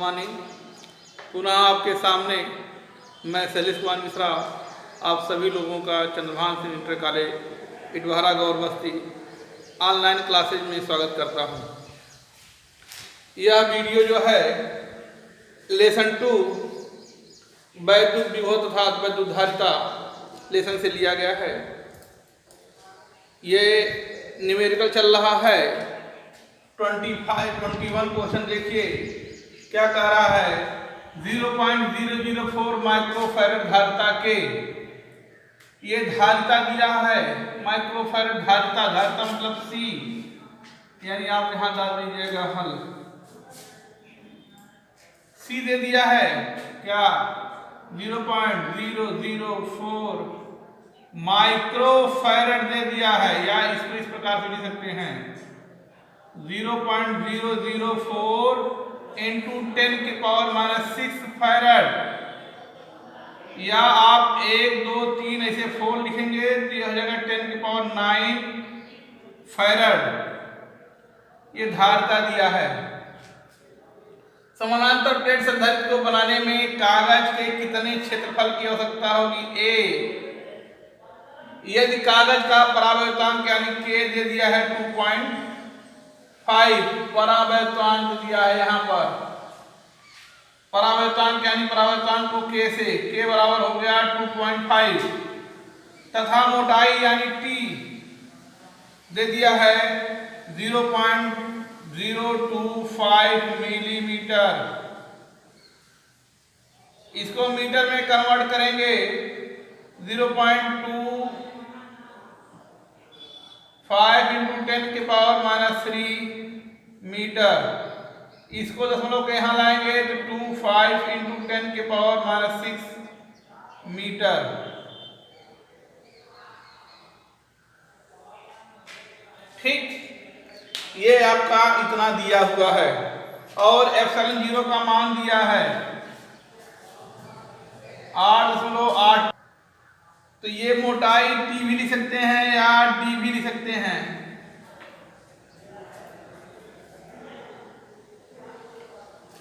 Morning. पुनः आपके सामने मैं शैलेश कुमार मिश्रा आप सभी लोगों का चंद्रभान सिंह इंटर कॉलेज इटवारा गौर बस्ती ऑनलाइन क्लासेज में स्वागत करता हूं। यह वीडियो जो है लेसन 2 वैद्युत विभव तथा वैद्युत धारिता लेसन से लिया गया है। ये न्यूमेरिकल चल रहा है 21 क्वेश्चन। देखिए क्या कह रहा है, 0.004 माइक्रोफैरड धारिता के, ये धारिता दिया है माइक्रोफैरड धारिता, धारिता मतलब सी, यानी आप यहां डाल दीजिएगा हल। सी दे दिया है क्या, 0.004 माइक्रोफैरड दे दिया है, या इसको इस प्रकार से लिख सकते हैं 0.004 इंटू 10⁻⁻6 फैरड, या आप 1 2 3 ऐसे 4 लिखेंगे तो यह हो जाएगा 10⁹ फैरड। ये धारिता दिया है। समानांतर प्लेट संधारित्र को बनाने में कागज के कितने क्षेत्रफल की आवश्यकता होगी। ए, यदि कागज का परावर्तनांक यानी के दे दिया है 2.5, परावर्तनांक दिया है यहाँ पर, परावर्तनांक यानी परावर्तनांक को के से, के बराबर हो गया 2.5, तथा मोटाई यानी टी दे दिया है 0.025 मिलीमीटर। इसको मीटर में कन्वर्ट करेंगे 0.25 इंटू 10⁻³ मीटर। इसको दशमलव के यहाँ लाएंगे तो 25 इंटू 10⁻⁶ मीटर। ठीक, ये आपका इतना दिया हुआ है और ε0 का मान दिया है 8.8। तो ये मोटाई टी भी लिख सकते हैं या डी भी लिख सकते हैं।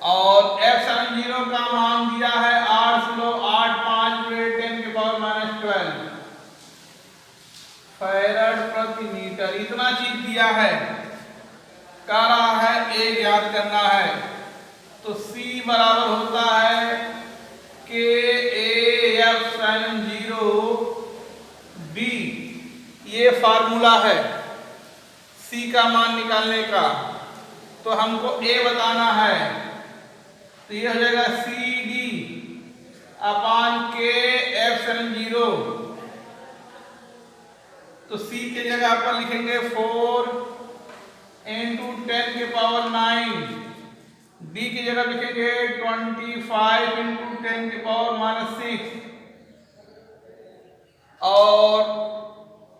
और ε0 का मान दिया है 8.85 × 10⁻12 फैरड प्रति मीटर। इतना चीज दिया है, कह रहा है ए ज्ञात करना है। तो सी बराबर होता है के ε0 बी, ये फार्मूला है सी का मान निकालने का। तो हमको ए बताना है, तो ये हो जाएगा सी डी अपान के ε0। तो सी के जगह पर लिखेंगे 4 इंटू 10⁹9, डी की जगह लिखेंगे 25 इंटू 10⁻⁶, और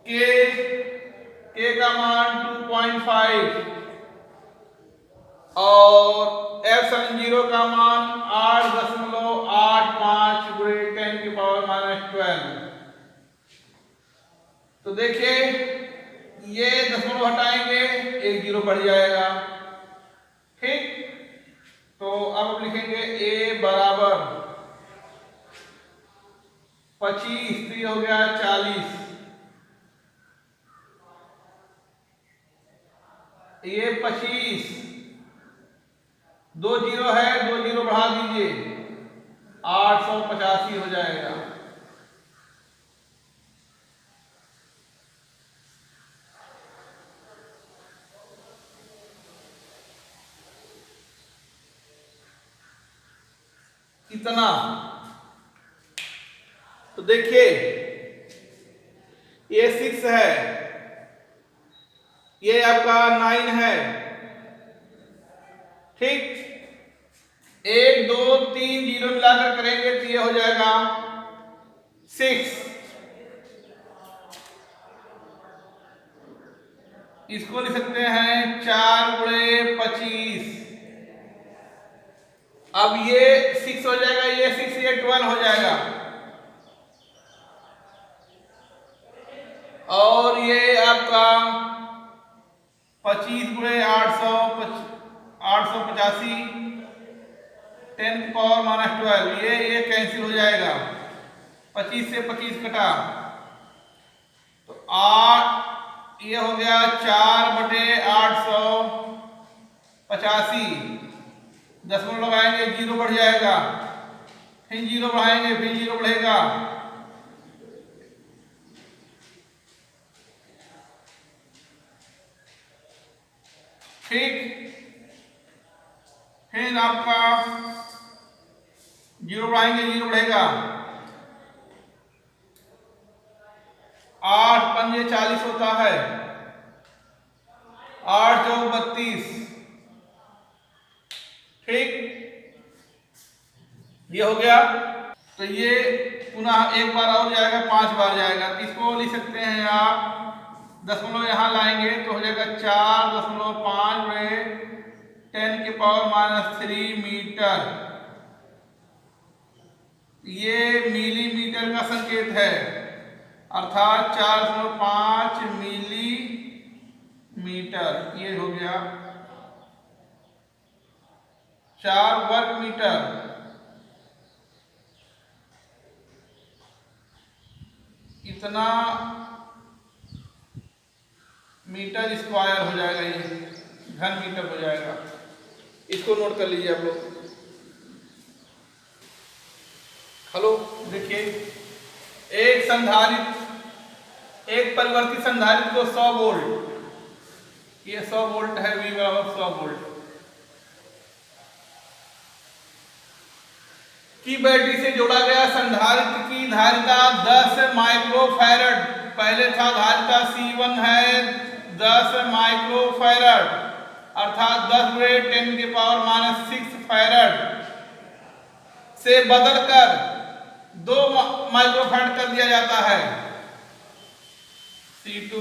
के का मान 2.5 और ε0 का मान 8.85 × 10⁻12। तो देखिए ये दशमलव हटाएंगे, एक जीरो बढ़ जाएगा। ठीक, तो अब लिखेंगे ए बराबर 25, तो ये हो गया 40, ये 25, 2 जीरो है, 2 जीरो बढ़ा दीजिए 885 हो जाएगा। कितना, तो देखिए ये 6 है, ये आपका 9 है। ठीक, 1 2 3 जीरो मिलाकर करेंगे तो ये हो जाएगा 6। इसको लिख सकते हैं 4 × 25। अब ये 6 हो जाएगा, ये 6, ये 12 हो जाएगा, और ये आपका 25 × 885 10 की पावर माइनस 12, ये कैंसिल हो जाएगा, 25 से 25 कटा तो 8, ये हो गया 4/885, दशमलव लगाएंगे, जीरो बढ़ जाएगा, फिर जीरो बढ़ाएंगे, फिर जीरो बढ़ेगा, ठीक, फिर आपका जीरो बढ़ाएंगे, जीरो बढ़ेगा, 8 पंजे 40 होता है, 8 चौक 32, ठीक, ये हो गया। तो ये पुनः एक बार और जाएगा, 5 बार जाएगा, तो इसको लिख सकते हैं आप, दशमलव यहां लाएंगे तो हो जाएगा 4.5 10 की पावर माइनस 3 मीटर, ये मिलीमीटर का संकेत है, अर्थात 4.5 मिलीमीटर, ये हो गया 4 वर्ग मीटर, इतना मीटर स्क्वायर हो जाएगा, ये घन मीटर हो जाएगा, इसको नोट कर लीजिए आप लोग। हेलो, देखिए, एक संधारित्र, एक परिवर्ती संधारित्र को 100 वोल्ट, ये 100 वोल्ट है, V बराबर 100 वोल्ट की बैटरी से जोड़ा गया संधारित्र की धारिता 10 माइक्रोफैरड, पहले था धारिता C1 है 10 माइक्रोफैरड, अर्थात 10 की पावर माइनस 6 फैरड से बदलकर 2 माइक्रोफैरड कर दिया जाता है, C2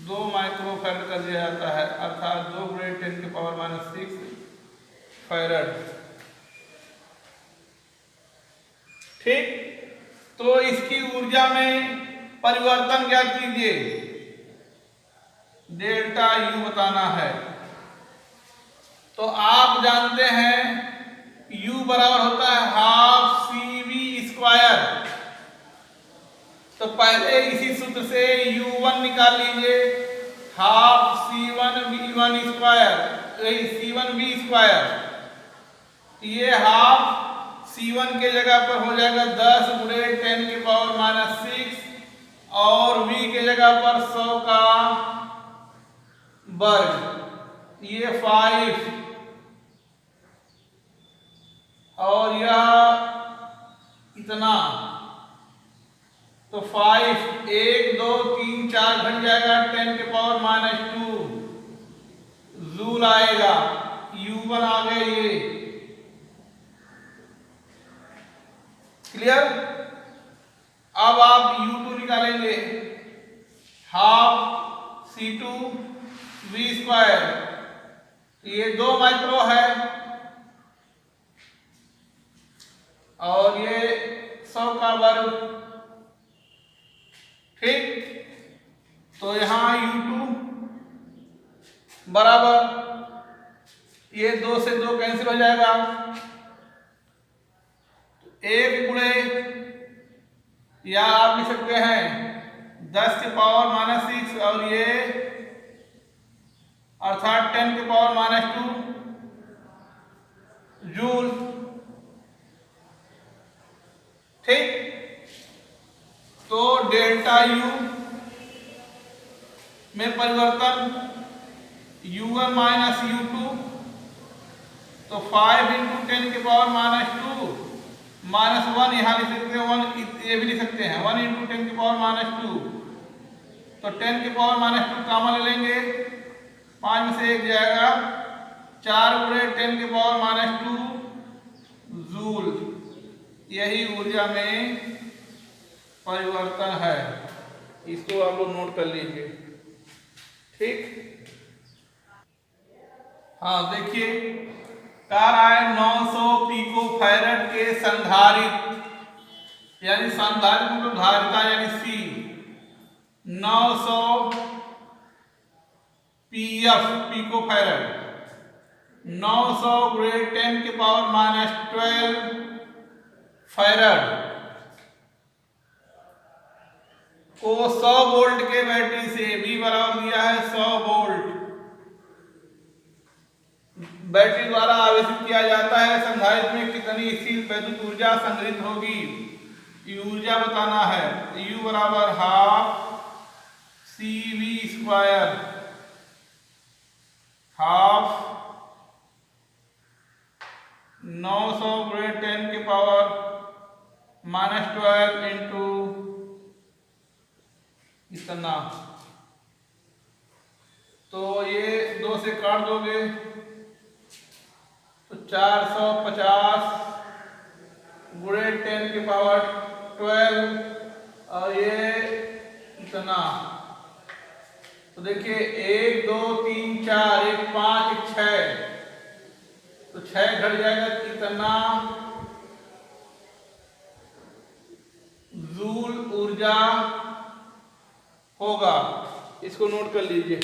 2 माइक्रोफैरड कर दिया जाता है, अर्थात 2 की पावर माइनस 6 फैरड, ठीक। तो इसकी ऊर्जा में परिवर्तन क्या कीजिए, डेल्टा U बताना है। तो आप जानते हैं U बराबर होता है हाफ CV², तो पहले इसी सूत्र से U1 निकाल लीजिए, हाफ C1V², ये हाफ C1 के जगह पर हो जाएगा 10 × 10 की पावर माइनस 6 और V के जगह पर 100 का वर्ग, ये 5 और यह इतना, तो 5 1 2 3 4 घट जाएगा, 10 की पावर माइनस 2 जूल आएगा, U1 आ गए ये, क्लियर। अब आप U2 निकालेंगे, हाफ C2V², ये 2 माइक्रो है और ये 100 का वर्ग, ठीक। तो यहां U2 बराबर, ये 2 से 2 कैंसिल हो जाएगा, 1 गुणे, या आप लिख सकते हैं 10 की पावर माइनस 6 और ये अर्थात 10 की पावर माइनस 2 जूल, ठीक। तो डेल्टा U में परिवर्तन U1 माइनस U2, तो 5 × 10 की पावर माइनस 2 माइनस 1, यहाँ लिख सकते हैं 1, ये भी लिख सकते हैं 1 × 10 की पावर माइनस 2, तो 10 की पावर माइनस 2 कॉमन ले लेंगे, 5 में से 1 जाएगा, 4 × 10 की पावर माइनस 2 जूल, यही ऊर्जा में परिवर्तन है, इसको आप लोग नोट कर लीजिए, ठीक। हाँ, देखिए, कह रहा है 900 पिकोफैरड के संधारित्र, यानी संधारित्र मतलब धारिता यानी C, 900 PF पिकोफैरड 900 गुणे 10 के पावर -12 फैराड को 100 वोल्ट के बैटरी से V बराबर दिया है 100 वोल्ट बैटरी द्वारा आवेशित किया जाता है। संधारित्र में कितनी स्थिर वैद्युत ऊर्जा संग्रहित होगी, ये ऊर्जा बताना है। U बराबर हाफ CV², हाफ 900 गुणे 10 के पावर -12 इंटू इतना, तो ये 2 से काट दोगे तो 450 गुणे 10 के पावर 12 और ये इतना, तो देखिए 1 2 3 4 1 5 1 6, तो 6 घट जाएगा कितना जूल ऊर्जा होगा, इसको नोट कर लीजिए।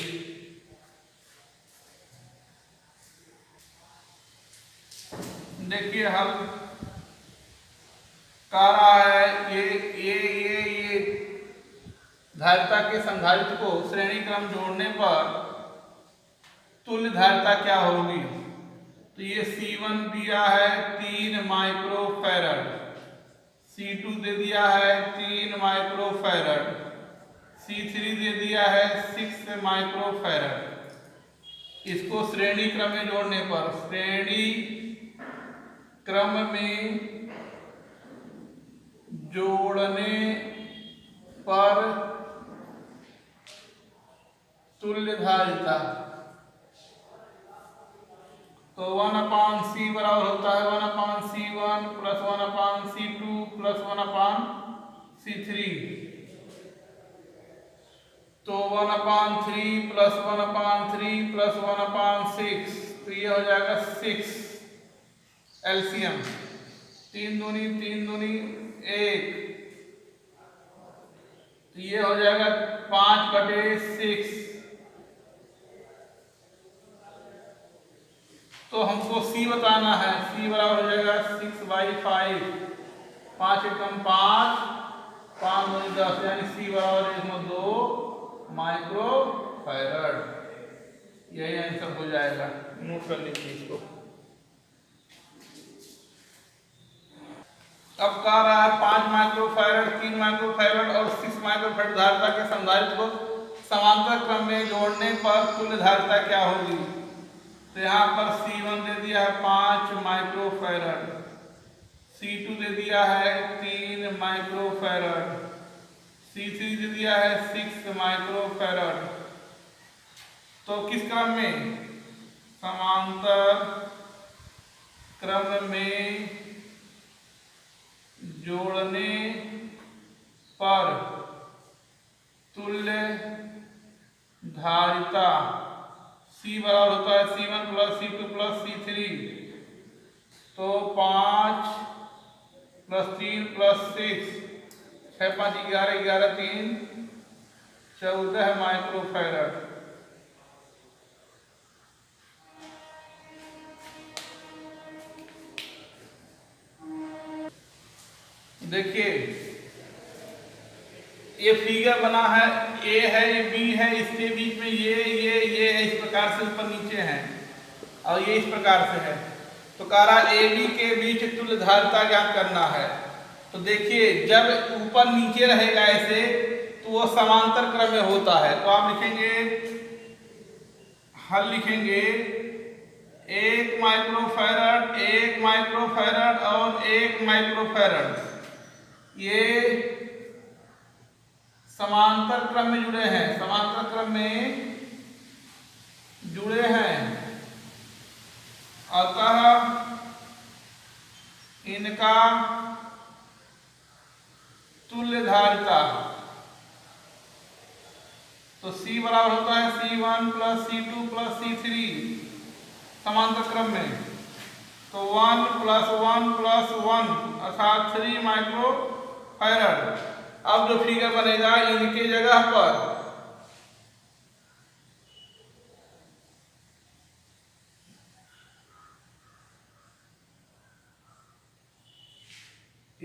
देखिए हम कह रहा है ये धारिता के संधारित्र को श्रेणी क्रम जोड़ने पर तुल्य धारिता क्या होगी, तो ये C1 दिया है 3 माइक्रो फैराड, C2 दे दिया है 3 माइक्रो फैराड, C3 दे दिया है 6 माइक्रो फैराड। इसको श्रेणी क्रम में जोड़ने पर, श्रेणी क्रम में जोड़ने पर तुल्य धारिता, तो 1/C बराबर होता है 1/C1 plus 1/C2 plus 1/C3, तो 1/3 प्लस 1/3 प्लस 1/6, तो ये हो जाएगा 6 एलसीएम, 3 दूनी 1, तो ये हो जाएगा 5/6, तो हमको C बताना है। C बराबर हो जाएगा 6/5, 5 एकम 5, 5 दूनी 10, यानी C बराबर इसमें 2 माइक्रो फैराड, यही आंसर हो जाएगा। नोट कर लीजिए इसको। अब कह रहा है 5 माइक्रो फैराड, 3 माइक्रो फैराड और 6 माइक्रो फैराड धारिता के संधारित्र को समांतर क्रम में जोड़ने पर तुल्य धारिता क्या होगी, तो यहाँ पर C1 दे दिया है 5 माइक्रो फैराड, C2 दे दिया है 3 माइक्रो फैराड, C3 दे दिया है 6 माइक्रो फैराड। तो किस क्रम में, समांतर क्रम में जोड़ने पर तुल्य धारिता C बराबर होता है C1 plus C2 plus C3, तो 5 प्लस 3 प्लस 6, 6 5 11 11 3 14 माइक्रो फैराड। देखिए ये फिगर बना है, A है, ये B है, इसके बीच में ये है, इस प्रकार से ऊपर नीचे है और ये इस प्रकार से है। तो कह रहा AB के बीच तुल्य धारिता ज्ञात करना है। तो देखिए जब ऊपर नीचे रहेगा ऐसे तो वो समांतर क्रम में होता है। तो आप लिखेंगे, हल लिखेंगे 1 माइक्रो फैराड, 1 माइक्रो फैराड और 1 माइक्रो फैराड, ये समांतर क्रम में जुड़े हैं, समांतर क्रम में जुड़े हैं, अतः इनका तुल्य धारिता, तो C बराबर होता है C1 plus C2 plus C3 समांतर क्रम में, तो 1 प्लस 1 प्लस 1 अर्थात 3 माइक्रो फैराड। अब जो फिगर बनेगा इनके जगह पर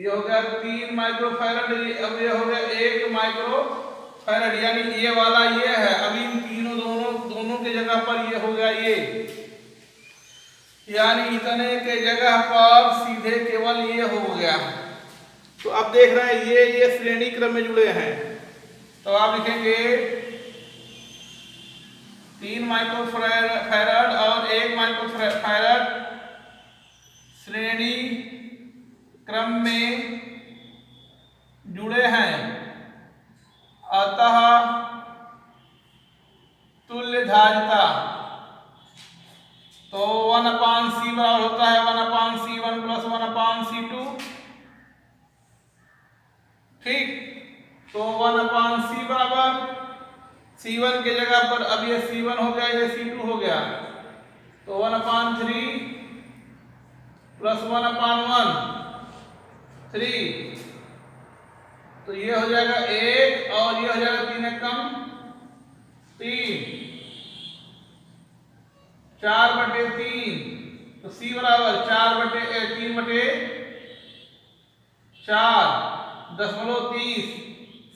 ये हो गया 3 माइक्रोफैरड, अब ये हो गया 1 माइक्रोफैरड, यानी ये वाला ये है। अब इन तीनों दोनों के जगह पर ये हो गया ये, यानी इतने के जगह पर सीधे केवल ये हो गया। तो अब देख रहे हैं ये श्रेणी क्रम में जुड़े हैं, तो आप लिखेंगे 3 माइक्रोफैरड और 1 माइक्रोफैरड श्रेणी क्रम में जुड़े हैं, अतः तुल्यधारिता तो 1/c बराबर होता है 1/c1 प्लस 1/c2। ठीक, तो 1/c बराबर c1 के जगह पर अब ये c1 हो गया, ये c2 हो गया, तो 1/3 प्लस 1/1 3, तो ये हो जाएगा 1 और ये हो जाएगा 3 एकम 3, 4/3, तो c बराबर 3/4 10/30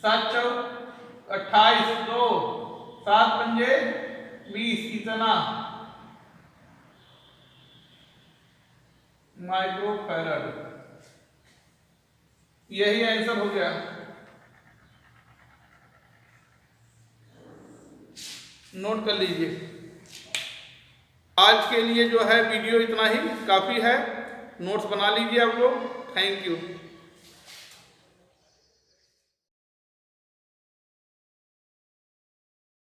7 × 28 2 7 पंजे 20, इतना माइक्रोफैरड। यही आंसर हो गया। नोट कर लीजिए। आज के लिए जो है वीडियो इतना ही काफ़ी है, नोट्स बना लीजिए आप लोग। Thank you.